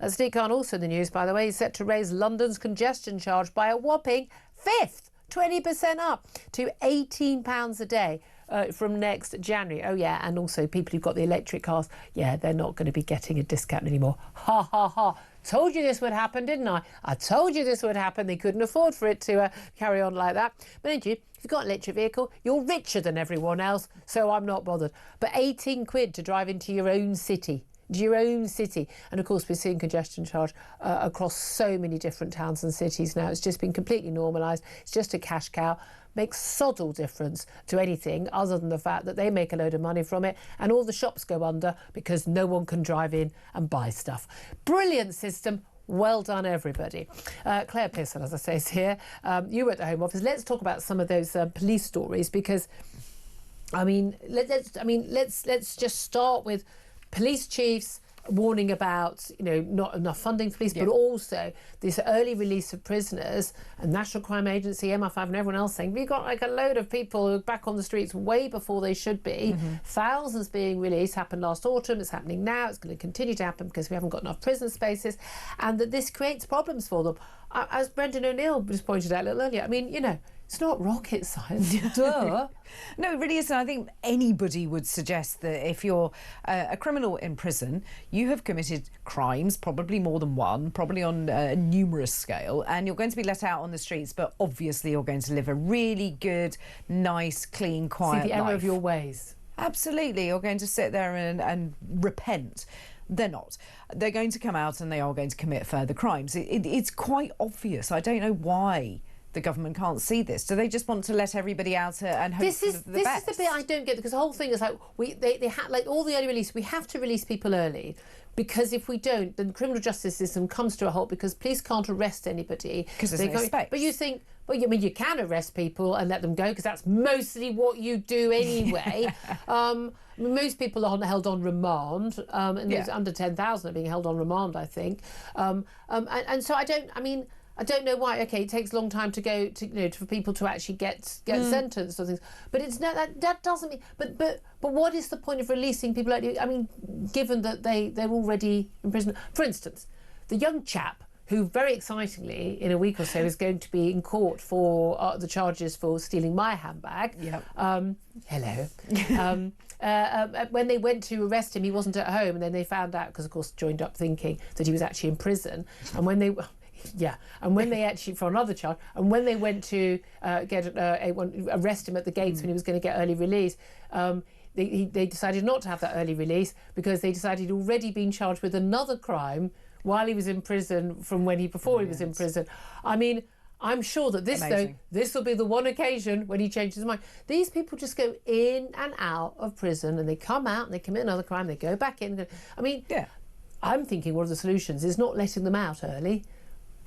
Sadiq Khan also in the news, by the way, is set to raise London's congestion charge by a whopping fifth, 20% up to £18 a day from next January. Oh, yeah, and also people who've got the electric cars, yeah, they're not going to be getting a discount anymore. Ha, ha, ha. Told you this would happen, didn't I? I told you this would happen. They couldn't afford for it to carry on like that. But ain't you? If you've got an electric vehicle, you're richer than everyone else, so I'm not bothered. But 18 quid to drive into your own city. And of course we're seeing congestion charge across so many different towns and cities now. It's just been completely normalised. It's just a cash cow. Makes sod all difference to anything other than the fact that they make a load of money from it and all the shops go under because no one can drive in and buy stuff. Brilliant system. Well done, everybody. Claire Pearson, as I say, is here. You were at the Home Office. Let's talk about some of those police stories because, I mean, let's just start with police chiefs warning about, not enough funding for police, but also this early release of prisoners, and National Crime Agency, MI5 and everyone else saying, we've got like a load of people back on the streets way before they should be. Thousands being released, happened last autumn, it's happening now, it's going to continue to happen because we haven't got enough prison spaces, and that this creates problems for them. As Brendan O'Neill just pointed out a little earlier, I mean, it's not rocket science. Duh. No, it really isn't. I think anybody would suggest that if you're a criminal in prison, you have committed crimes, probably more than one, probably on a numerous scale, and you're going to be let out on the streets, but obviously you're going to live a really good, nice, clean, quiet life. See the error of your ways. Absolutely. You're going to sit there and repent. They're not. They're going to come out and they are going to commit further crimes. It's quite obvious. I don't know why the government can't see this. Do they just want to let everybody out and hope for the best? This is the bit I don't get, because the whole thing is like like all the early release. We have to release people early, because if we don't, then the criminal justice system comes to a halt because police can't arrest anybody. Because there's no space. But you think, well, I mean, you can arrest people and let them go because that's mostly what you do anyway. Most people are held on remand, and there's under 10,000 are being held on remand, I think. And so I don't know why. Okay, it takes a long time to go to for people to actually get sentenced or things. But it's no, that doesn't mean. But what is the point of releasing people? I mean, given that they're already in prison. For instance, the young chap who very excitingly in a week or so is going to be in court for the charges for stealing my handbag. Hello. When they went to arrest him, he wasn't at home, and then they found out, because of course joined up thinking that he was actually in prison, and when they actually, for another charge, and when they went to arrest him at the gates when he was going to get early release, they decided not to have that early release because they decided he'd already been charged with another crime while he was in prison from before he was in prison. I mean, I'm sure that this will be the one occasion when he changes his mind. These people just go in and out of prison, and they come out and they commit another crime, they go back in. I mean, I'm thinking one of the solutions is not letting them out early,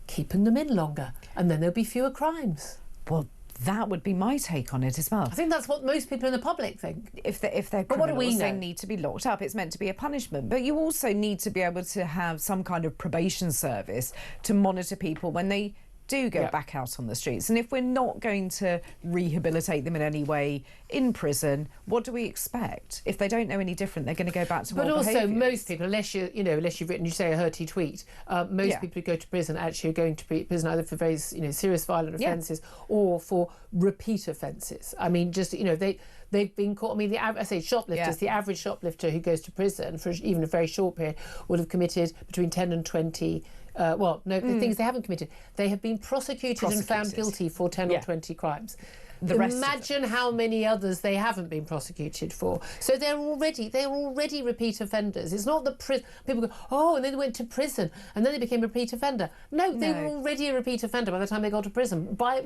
keeping them in longer, and then there'll be fewer crimes. Well, that would be my take on it as well. I think that's what most people in the public think. If they're criminals, they need to be locked up. It's meant to be a punishment. But you also need to be able to have some kind of probation service to monitor people when they do go back out on the streets. And if we're not going to rehabilitate them in any way in prison, what do we expect? If they don't know any different, they're going to go back to old behaviours. But also, most people, unless you've written, you say a hurty tweet, most people who go to prison actually are going to prison either for very serious violent offences or for repeat offences. I mean, just they've been caught. I mean, shoplifters. The average shoplifter who goes to prison for even a very short period will have committed between 10 and 20. The thing is, they haven't committed. They have been prosecuted and found guilty for 10 or 20 crimes. Imagine how many others they haven't been prosecuted for. So they're already repeat offenders. It's not that people go, oh, and then they went to prison and then they became a repeat offender. No, they were already a repeat offender by the time they got to prison by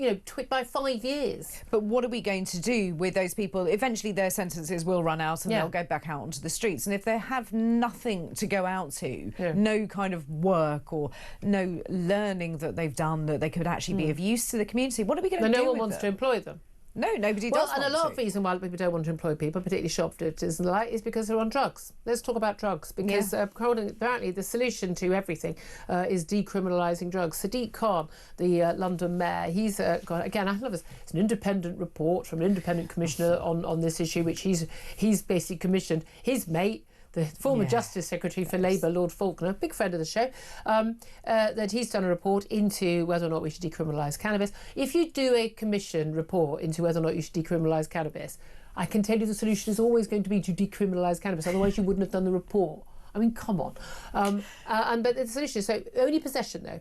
5 years. But what are we going to do with those people? Eventually their sentences will run out and they'll go back out onto the streets. And if they have nothing to go out to, no kind of work or no learning that they've done that they could actually be of use to the community, what are we going to do with them? No one wants to employ them. No, nobody does. Well, and a lot of reason why people don't want to employ people, particularly shoplifters and the like, is because they're on drugs. Let's talk about drugs, because apparently the solution to everything is decriminalising drugs. Sadiq Khan, the London mayor, he's again, I love this. It's an independent report from an independent commissioner on this issue, which he's basically commissioned his mate, the former Justice Secretary for Labour, Lord Faulkner, big friend of the show, that he's done a report into whether or not we should decriminalise cannabis. If you do a commission report into whether or not you should decriminalise cannabis, I can tell you the solution is always going to be to decriminalise cannabis. Otherwise, you wouldn't have done the report. I mean, come on. But the solution is so only possession, though,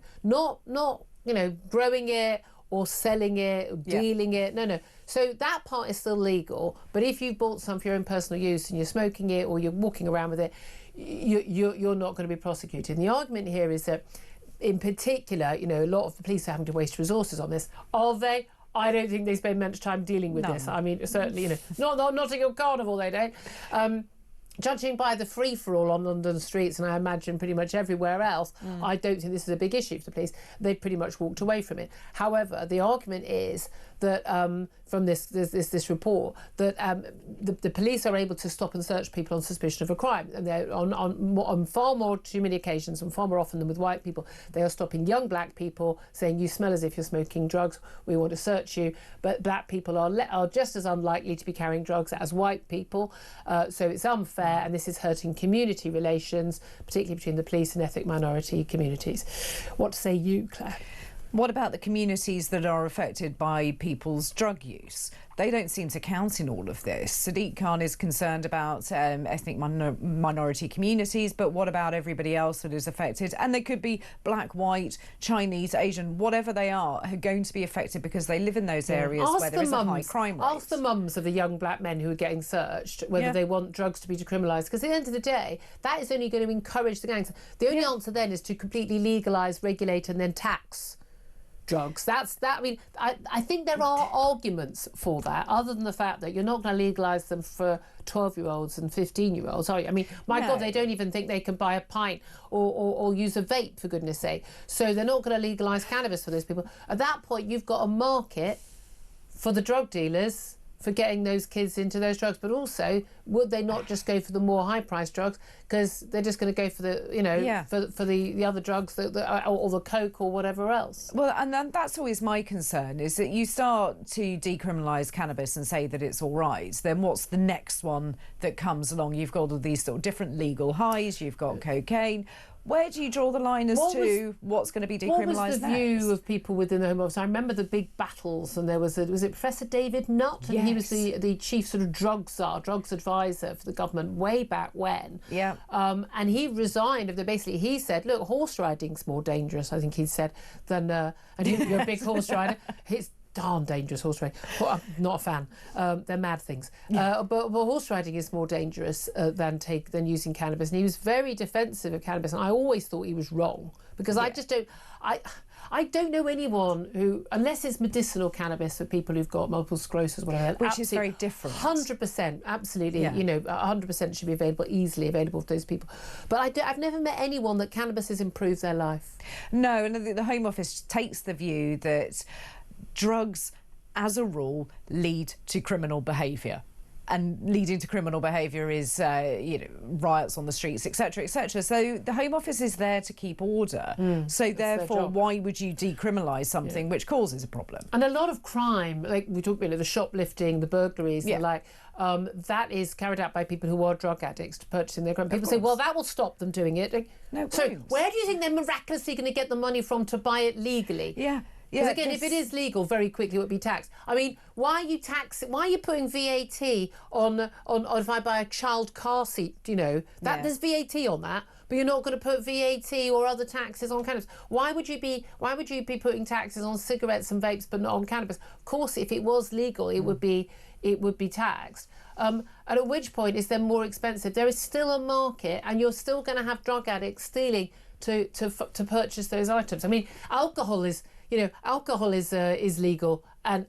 not growing it or selling it or dealing it. No. So that part is still legal. But if you've bought some for your own personal use and you're smoking it or you're walking around with it, you're not going to be prosecuted. And the argument here is that, in particular, a lot of the police are having to waste resources on this. Are they? I don't think they spend much time dealing with this. I mean, certainly, not at your carnival they don't. Judging by the free-for-all on London streets, and I imagine pretty much everywhere else, I don't think this is a big issue for the police. They've pretty much walked away from it. However, the argument is that from this report that the police are able to stop and search people on suspicion of a crime, and they're on far more too many occasions and far more often than with white people. They are stopping young black people, saying you smell as if you're smoking drugs, we want to search you. But black people are just as unlikely to be carrying drugs as white people, so it's unfair, and this is hurting community relations, particularly between the police and ethnic minority communities. What say you, Claire? What about the communities that are affected by people's drug use? They don't seem to count in all of this. Sadiq Khan is concerned about ethnic minority communities, but what about everybody else that is affected? And they could be black, white, Chinese, Asian, whatever they are going to be affected because they live in those areas where there is a high crime rate. Ask the mums of the young black men who are getting searched whether they want drugs to be decriminalised, because at the end of the day, that is only going to encourage the gangs. The only answer then is to completely legalise, regulate and then tax drugs. I mean, I think there are arguments for that, other than the fact that you're not going to legalise them for 12-year-olds and 15-year-olds, are you? I mean, God, they don't even think they can buy a pint or use a vape, for goodness sake. So they're not going to legalise cannabis for those people. At that point, you've got a market for the drug dealers for getting those kids into those drugs, but also would they not just go for the more high-priced drugs because they're just going to go for the for the other drugs or the coke or whatever else? Well, and that's always my concern, is that you start to decriminalise cannabis and say that it's all right, then what's the next one that comes along? You've got all these sort of different legal highs, you've got cocaine. Where do you draw the line as to what's going to be decriminalised next? What was the view of people within the Home Office? I remember the big battles, and there was it Professor David Nutt, and he was the chief sort of drugs advisor for the government way back when. Yeah. And he resigned. Basically, he said, "Look, horse riding's more dangerous." I think he said than. And you're a big horse rider. It's darn dangerous, horse riding. Well, I'm not a fan. They're mad things. But horse riding is more dangerous than using cannabis. And he was very defensive of cannabis, and I always thought he was wrong, because I just don't. I don't know anyone who, unless it's medicinal cannabis for people who've got multiple sclerosis, whatever, which is very different. 100%, absolutely. 100% should be easily available for those people. But I've never met anyone that cannabis has improved their life. No, and the Home Office takes the view that drugs, as a rule, lead to criminal behaviour. And leading to criminal behaviour is, riots on the streets, etc., etc. So the Home Office is there to keep order. So therefore, why would you decriminalise something which causes a problem? And a lot of crime, like we talked about, the shoplifting, the burglaries, that is carried out by people who are drug addicts purchasing their crime. People say, well, that will stop them doing it. So where do you think they're miraculously going to get the money from to buy it legally? Because again, if it is legal, very quickly it would be taxed. I mean, why are you putting VAT on if I buy a child car seat? There's VAT on that, but you're not going to put VAT or other taxes on cannabis. Why would you be putting taxes on cigarettes and vapes but not on cannabis? Of course, if it was legal, it would be taxed. And at which point is then more expensive. There is still a market, and you're still going to have drug addicts stealing to purchase those items. I mean, alcohol is legal, and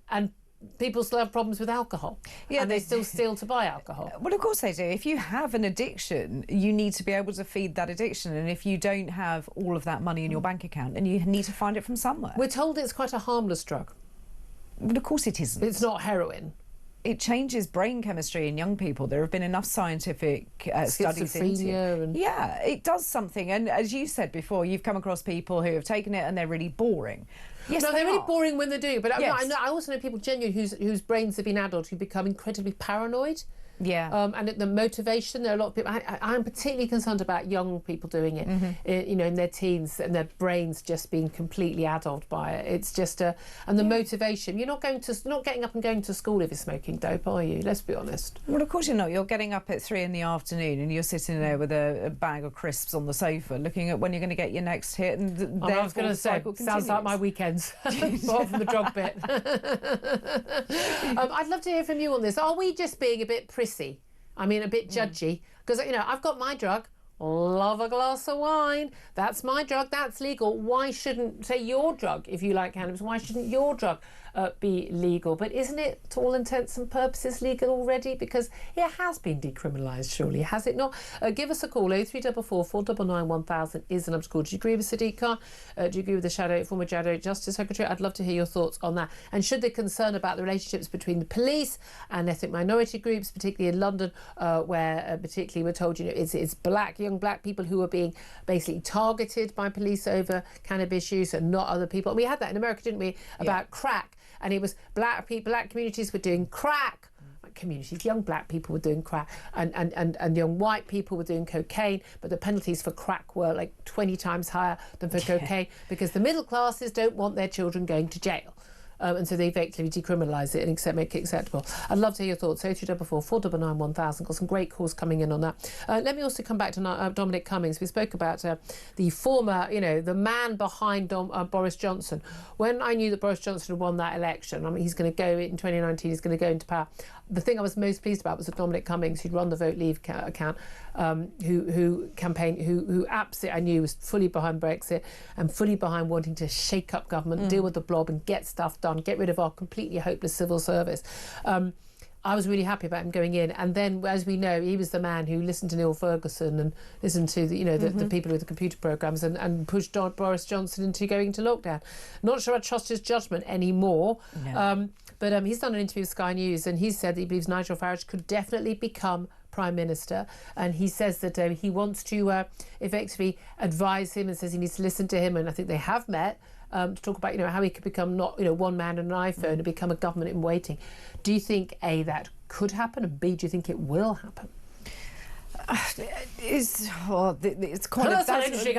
people still have problems with alcohol. And they still steal to buy alcohol. Well, of course they do. If you have an addiction, you need to be able to feed that addiction. And if you don't have all of that money in your bank account, then you need to find it from somewhere. We're told it's quite a harmless drug. But of course it isn't. It's not heroin. It changes brain chemistry in young people. There have been enough scientific studies into it. Yeah, it does something. And as you said before, you've come across people who have taken it and they're really boring. Yes, they're really boring when they're doing it. But I also know people genuinely whose brains have been addled who become incredibly paranoid. And the motivation, there are a lot of people. I'm particularly concerned about young people doing it, in their teens, and their brains just being completely addled by it. It's just and the motivation. You're not getting up and going to school if you're smoking dope, are you? Let's be honest. Well, of course you're not. You're getting up at 3 PM and you're sitting there with a bag of crisps on the sofa, looking at when you're going to get your next hit. And I was going to say, sounds like my weekends, apart from the drug bit. I'd love to hear from you on this. Are we just being a bit prissy? I mean, a bit judgy? Because, I've got my drug. Love a glass of wine. That's my drug. That's legal. Why shouldn't, say, your drug, if you like cannabis, why shouldn't your drug be legal? But isn't it, to all intents and purposes, legal already? Because it has been decriminalised, surely, has it not? Give us a call. 0344 499 1000 is the number to call. Do you agree with Sadiq Khan? Do you agree with the former Shadow Justice Secretary? I'd love to hear your thoughts on that. And should the concern about the relationships between the police and ethnic minority groups, particularly in London, where particularly we're told, it's young black people who are being basically targeted by police over cannabis use and not other people. We had that in America, didn't we, about crack. And it was black communities were doing crack. Young black people were doing crack, and young white people were doing cocaine, but the penalties for crack were like 20 times higher than for cocaine, because the middle classes don't want their children going to jail. And so they effectively decriminalise it and make it acceptable. I'd love to hear your thoughts. 0344 499 1000. Got some great calls coming in on that. Let me also come back to Dominic Cummings. We spoke about the former, the man behind Boris Johnson. When I knew that Boris Johnson had won that election, he's going to go in 2019, he's going to go into power. The thing I was most pleased about was that Dominic Cummings, who'd run the Vote Leave account, who campaigned, who absolutely I knew was fully behind Brexit and fully behind wanting to shake up government, deal with the blob and get stuff done, get rid of our completely hopeless civil service. I was really happy about him going in. And then, as we know, he was the man who listened to Neil Ferguson and listened to the people with the computer programmes and pushed Boris Johnson into going into lockdown. Not sure I trust his judgment anymore. No. But he's done an interview with Sky News, and he said that he believes Nigel Farage could definitely become Prime Minister, and he says that he wants to effectively advise him and says he needs to listen to him, and I think they have met to talk about how he could become not one man and an iPhone and become a government in waiting. Do you think A, that could happen, and B, do you think it will happen? It's quite a big subject.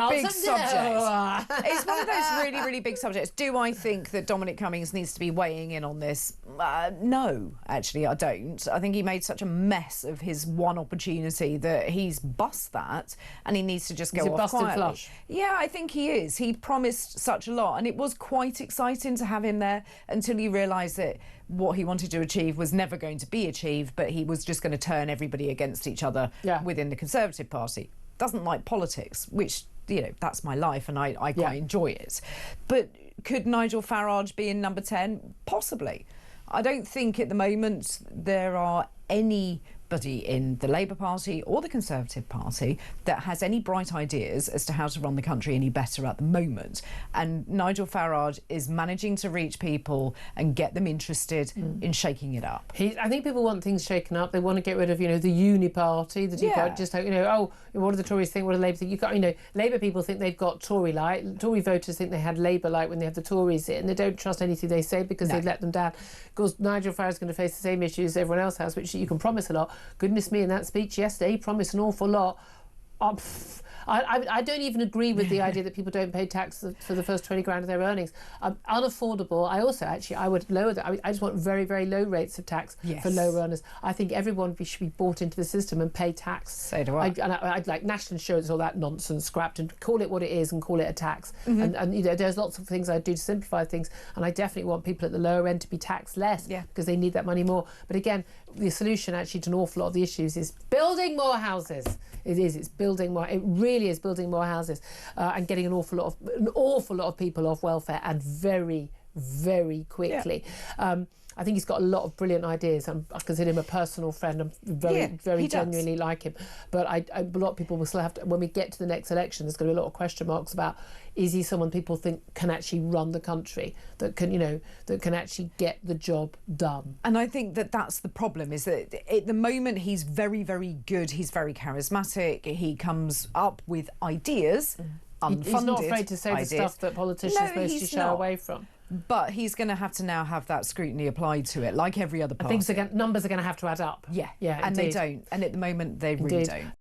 It's one of those really, really big subjects. Do I think that Dominic Cummings needs to be weighing in on this? No, actually, I don't. I think he made such a mess of his one opportunity that he's bust that, and he needs to just go off quietly. Flush? Yeah, I think he is. He promised such a lot, and it was quite exciting to have him there until he realised that what he wanted to achieve was never going to be achieved, but he was just going to turn everybody against each other within the Conservative Party. Doesn't like politics, which, that's my life and I quite enjoy it. But could Nigel Farage be in number 10? Possibly. I don't think at the moment there are anybody in the Labour Party or the Conservative Party that has any bright ideas as to how to run the country any better at the moment. And Nigel Farage is managing to reach people and get them interested in shaking it up. I think people want things shaken up. They want to get rid of, the uni party. What do the Tories think? What do Labour think? Labour people think they've got Tory light. Tory voters think they had Labour light when they have the Tories in. They don't trust anything they say because they've let them down. Of course, Nigel Farage is going to face the same issues everyone else has, which you can promise a lot. Goodness me, in that speech yesterday, he promised an awful lot. I don't even agree with the idea that people don't pay tax for the first 20 grand of their earnings. Unaffordable. I would lower that. I just want very, very low rates of tax for low earners. I think everyone should be bought into the system and pay tax. So do I. I'd like national insurance, all that nonsense scrapped, and call it what it is and call it a tax. And there's lots of things I do to simplify things, and I definitely want people at the lower end to be taxed less because they need that money more. But again, the solution actually to an awful lot of the issues is building more houses. It's building more. It really is building more houses and getting an awful lot of people off welfare, and very, very quickly. I think he's got a lot of brilliant ideas. I consider him a personal friend. I'm very genuinely like him. But a lot of people will still have to, when we get to the next election, there's going to be a lot of question marks about, is he someone people think can actually run the country, that can actually get the job done? And I think that that's the problem, is that at the moment he's very, very good. He's very charismatic. He comes up with ideas. unfunded He's not afraid to say ideas. the stuff that politicians mostly shy away from. But he's going to have to now have that scrutiny applied to it, like every other party. Numbers are going to have to add up. Yeah, yeah, and indeed. they don't. And at the moment, they really don't.